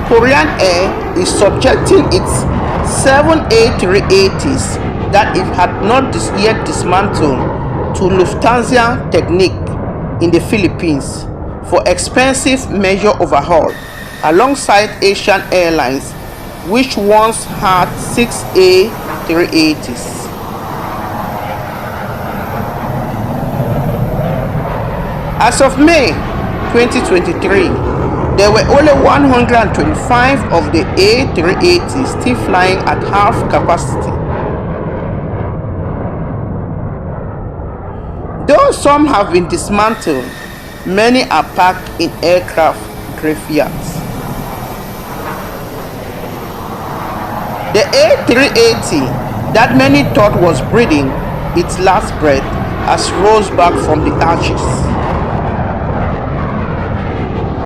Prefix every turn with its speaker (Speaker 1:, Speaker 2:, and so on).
Speaker 1: Korean Air is subjecting its 7 A380s that it had not yet dismantled to Lufthansa Technik in the Philippines for expensive major overhaul, alongside Asian Airlines, which once had 6 A380s. As of May 2023, there were only 125 of the A380s still flying at half capacity. Though some have been dismantled, many are parked in aircraft graveyards. The A380 that many thought was breathing its last breath has rose back from the ashes.